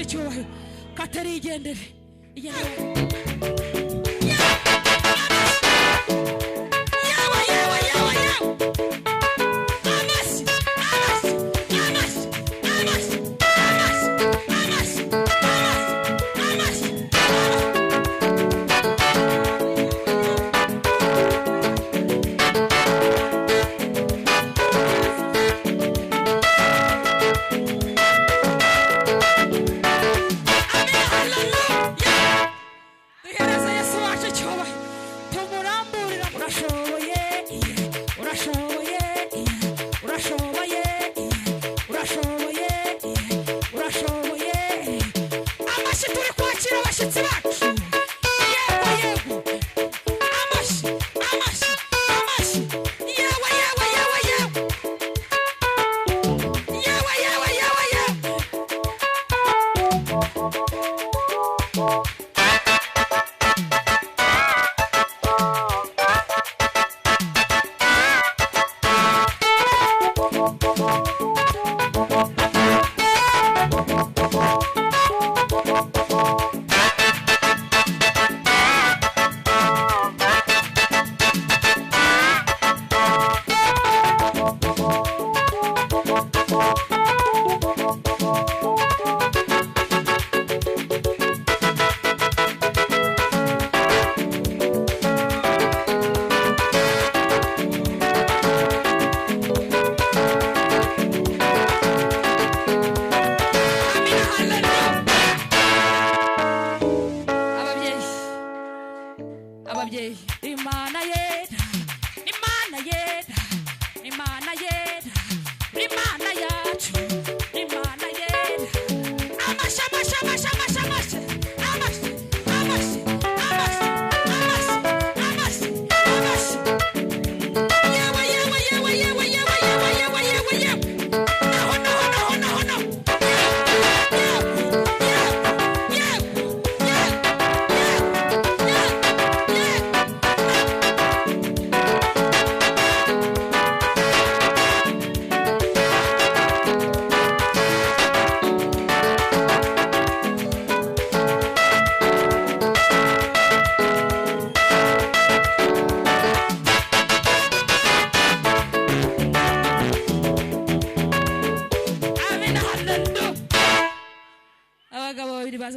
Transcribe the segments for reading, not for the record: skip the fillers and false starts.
cyubahiro katari igendere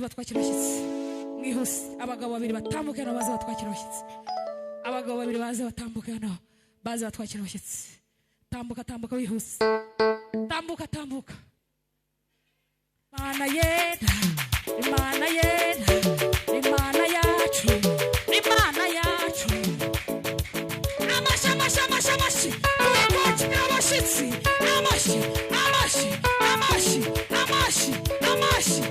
batwakira abashyitsi mwihuse abagabo babiri batambuke no baza batwakira abashyitsi abagabo babiri baza batambuke no baza batwakira abashyitsi tambuka tambuka wihuse tambuka tambuka Imana yera Imana yera Imana yacu Imana yacu amasha amasha amasha amasha twakira abashyitsi amashi amashi amashi amashi amashi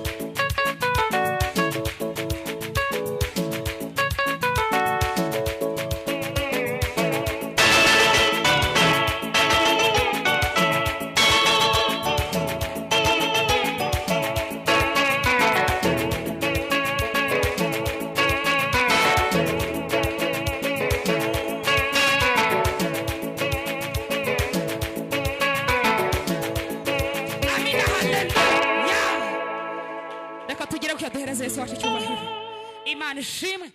Imana ishimwe